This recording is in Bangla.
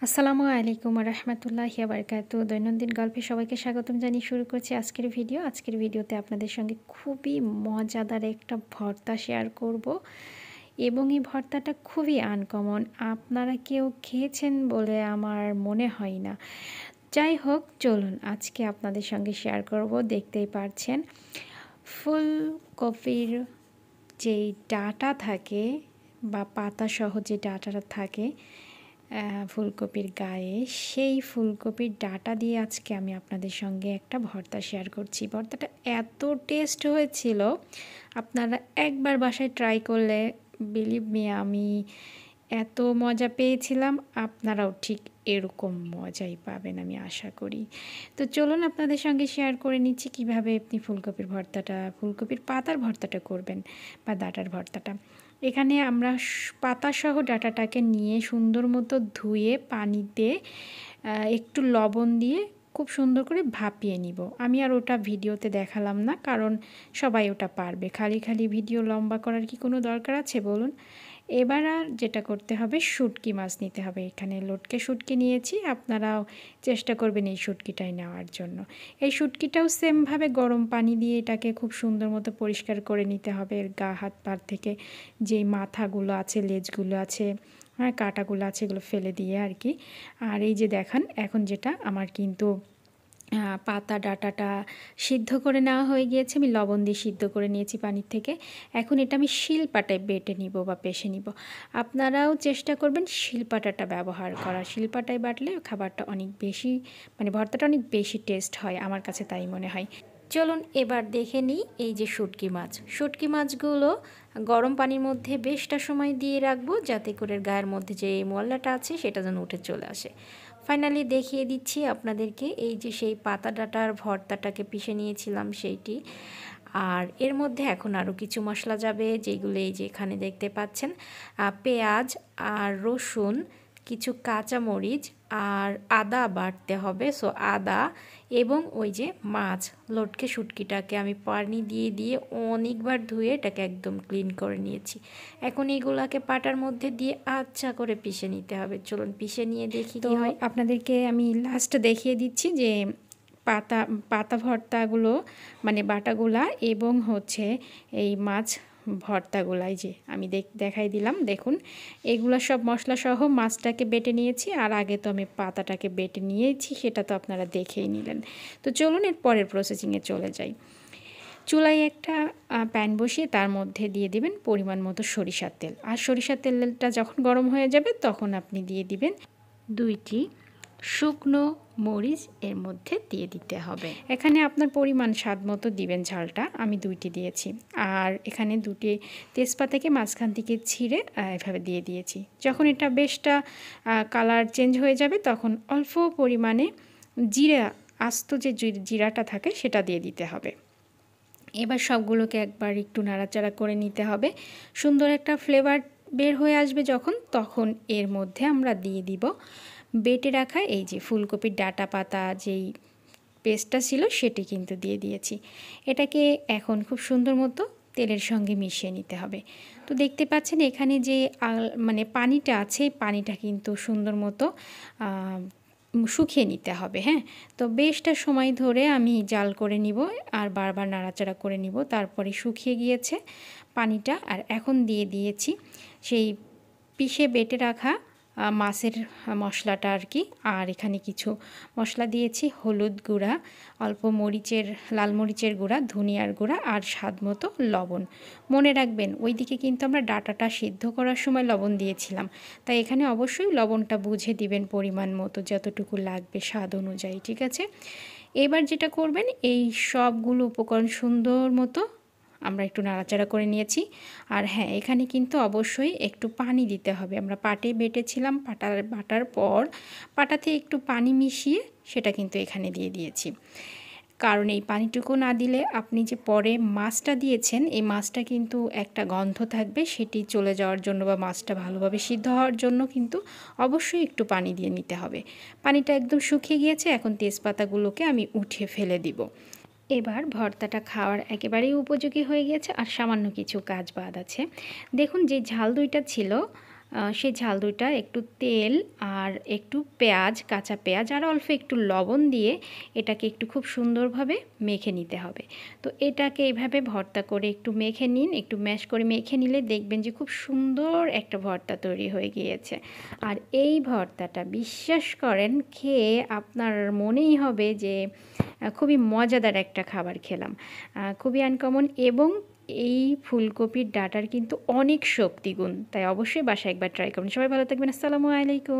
আসসালামু আলাইকুম রহমতুল্লাহি বারকাতু। দৈনন্দিন গল্পে সবাইকে স্বাগতম জানিয়ে শুরু করছি আজকের ভিডিও। আজকের ভিডিওতে আপনাদের সঙ্গে খুবই মজাদার একটা ভর্তা শেয়ার করব এবং এই ভর্তাটা খুবই আনকমন। আপনারা কেউ খেয়েছেন বলে আমার মনে হয় না। যাই হোক, চলুন আজকে আপনাদের সঙ্গে শেয়ার করব। দেখতেই পারছেন ফুলকপির যেই ডাঁটা থাকে বা পাতাসহ যে ডাঁটাটা থাকে ফুলকপির গায়ে, সেই ফুলকপির ডাঁটা দিয়ে আজকে আমি আপনাদের সঙ্গে একটা ভর্তা শেয়ার করছি। ভর্তাটা এত টেস্ট হয়েছিল, আপনারা একবার বাসায় ট্রাই করলে বিলিভ মি, আমি এত মজা পেয়েছিলাম, আপনারাও ঠিক এরকম মজাই পাবেন আমি আশা করি। তো চলুন আপনাদের সঙ্গে শেয়ার করে নিচ্ছি কিভাবে আপনি ফুলকপির পাতার ভর্তাটা করবেন বা ডাঁটার ভর্তাটা। এখানে আমরা পাতাসহ ডাঁটাটাকে নিয়ে সুন্দর মতো ধুয়ে পানিতে একটু লবণ দিয়ে খুব সুন্দর করে ভাপিয়ে নিব। আমি আর ওটা ভিডিওতে দেখালাম না, কারণ সবাই ওটা পারবে। খালি খালি ভিডিও লম্বা করার কি কোনো দরকার আছে বলুন। এবার আর যেটা করতে হবে, শুটকি মাছ নিতে হবে। এখানে লটকে শুটকি নিয়েছি, আপনারাও চেষ্টা করবেন এই শুটকিটাই নেওয়ার জন্য। এই শুটকিটাও সেমভাবে গরম পানি দিয়ে এটাকে খুব সুন্দর মতো পরিষ্কার করে নিতে হবে। এর গা হাত পা থেকে যেই মাথাগুলো আছে, লেজগুলো আছে, হ্যাঁ কাঁটাগুলো আছে, এগুলো ফেলে দিয়ে আর কি। আর এই যে দেখান, এখন যেটা আমার কিন্তু পাতা ডাঁটাটা সিদ্ধ করে নেওয়া হয়ে গিয়েছে। আমি লবণ দিয়ে সিদ্ধ করে নিয়েছি পানির থেকে। এখন এটা আমি শিলপাটায় বেটে নিব বা পেষে নিব। আপনারাও চেষ্টা করবেন শিলপাটাটা ব্যবহার করা। শিলপাটায় বাটলে খাবারটা অনেক বেশি, মানে ভর্তাটা অনেক বেশি টেস্ট হয়, আমার কাছে তাই মনে হয়। চলুন এবার দেখে নিই এই যে শুটকি মাছগুলো গরম পানির মধ্যে বেশটা সময় দিয়ে রাখবো, যাতে করে গায়ের মধ্যে যে ময়লাটা আছে সেটা যেন উঠে চলে আসে। ফাইনালি দেখিয়ে দিচ্ছি আপনাদেরকে, এই যে সেই পাতা ডাঁটার ভর্তাটাকে পিষে নিয়েছিলাম সেইটি। আর এর মধ্যে এখন আরও কিছু মশলা যাবে, যেগুলো এই যে এখানে দেখতে পাচ্ছেন। পেঁয়াজ আর রসুন, কিছু কাঁচামরিচ আর আদা বাটতে হবে। সো আদা এবং ওই যে মাছ লটকে শুটকিটাকে আমি পানি দিয়ে দিয়ে অনেকবার ধুয়ে এটাকে একদম ক্লিন করে নিয়েছি। এখন এইগুলাকে পাটার মধ্যে দিয়ে আচ্ছা করে পিষে নিতে হবে। চলুন পিষে নিয়ে দেখি কি হয়। আপনাদেরকে আমি লাস্ট দেখিয়ে দিচ্ছি যে পাতা পাতা ভর্তাগুলো, মানে বাটাগুলা এবং হচ্ছে এই মাছ ভর্তাগুলাই যে আমি দেখাই দিলাম। দেখুন এগুলো সব মশলাসহ মাছটাকে বেটে নিয়েছি, আর আগে তো আমি পাতাটাকে বেটে নিয়েছি, সেটা তো আপনারা দেখেই নিলেন। তো চলুন এর পরের প্রসেসিংয়ে চলে যাই। চুলায় একটা প্যান বসিয়ে তার মধ্যে দিয়ে দিবেন পরিমাণ মতো সরিষার তেল। আর সরিষার তেলটা যখন গরম হয়ে যাবে তখন আপনি দিয়ে দিবেন 2টি শুকনো মরিচ এর মধ্যে দিয়ে দিতে হবে। এখানে আপনার পরিমাণ স্বাদ মতো দিবেন ঝালটা, আমি 2টি দিয়েছি। আর এখানে 2টি তেজপাতাকে মাঝখান থেকে ছিঁড়ে এভাবে দিয়ে দিয়েছি। যখন এটা বেশটা কালার চেঞ্জ হয়ে যাবে তখন অল্প পরিমাণে জিরা, আস্ত যে জিরাটা থাকে সেটা দিয়ে দিতে হবে। এবার সবগুলোকে একবার একটু নাড়াচাড়া করে নিতে হবে। সুন্দর একটা ফ্লেভার বের হয়ে আসবে যখন, তখন এর মধ্যে আমরা দিয়ে দিব বেটে রাখা এই যে ফুলকপির ডাঁটা পাতা যেই পেস্টটা ছিল সেটি কিন্তু দিয়ে দিয়েছি। এটাকে এখন খুব সুন্দর মতো তেলের সঙ্গে মিশিয়ে নিতে হবে। তো দেখতে পাচ্ছেন এখানে যে মানে পানিটা আছে, পানিটা কিন্তু সুন্দর মতো শুকিয়ে নিতে হবে। হ্যাঁ, তো বেশটা সময় ধরে আমি জাল করে নিব আর বারবার নাড়াচাড়া করে নিব। তারপরে শুকিয়ে গিয়েছে পানিটা, আর এখন দিয়ে দিয়েছি সেই পিষে বেটে রাখা মাছের মশলাটা আর কি। আর এখানে কিছু মশলা দিয়েছি, হলুদ গুঁড়া, অল্প লাল মরিচের গুঁড়া, ধনিয়ার গুঁড়া আর স্বাদ মতো লবণ। মনে রাখবেন ওইদিকে কিন্তু আমরা ডাঁটাটা সিদ্ধ করার সময় লবণ দিয়েছিলাম, তাই এখানে অবশ্যই লবণটা বুঝে দিবেন পরিমাণ মতো, যতটুকু লাগবে স্বাদ অনুযায়ী, ঠিক আছে। এবার যেটা করবেন, এই সবগুলো উপকরণ সুন্দর মতো আমরা একটু নাড়াচাড়া করে নিয়েছি। আর হ্যাঁ, এখানে কিন্তু অবশ্যই একটু পানি দিতে হবে। আমরা পাটে বেটেছিলাম, বাটার পর পাটাতে একটু পানি মিশিয়ে সেটা কিন্তু এখানে দিয়ে দিয়েছি। কারণ এই পানিটুকু না দিলে আপনি যে পরে মাছটা দিয়েছেন, এই মাছটা কিন্তু একটা গন্ধ থাকবে, সেটি চলে যাওয়ার জন্য বা মাছটা ভালোভাবে সিদ্ধ হওয়ার জন্য কিন্তু অবশ্যই একটু পানি দিয়ে নিতে হবে। পানিটা একদম শুকিয়ে গিয়েছে, এখন তেজপাতাগুলোকে আমি উঠিয়ে ফেলে দিব। এবার ভর্তাটা খাওয়ার একেবারেই উপযোগী হয়ে গিয়েছে, আর সামান্য কিছু কাজ বাদ আছে। দেখুন যে ঝাল 2টা ছিল, সেই ঝাল দইটা একটু তেল আর একটু পেঁয়াজ, কাঁচা পেঁয়াজ আর অল্প একটু লবণ দিয়ে এটাকে একটু খুব সুন্দরভাবে মেখে নিতে হবে। তো এটাকে এইভাবে ভর্তা করে একটু মেখে নিন, একটু ম্যাশ করে মেখে নিলে দেখবেন যে খুব সুন্দর একটা ভর্তা তৈরি হয়ে গিয়েছে। আর এই ভর্তাটা বিশ্বাস করেন খেয়ে আপনার মনেই হবে যে খুবই মজাদার একটা খাবার খেলাম। খুবই আনকমন এবং এই ফুলকপির ডাঁটার কিন্তু অনেক শক্তিগুণ, তাই অবশ্যই বাসায় একবার ট্রাই করুন। সবাই ভালো থাকবেন। আসসালামু আলাইকুম।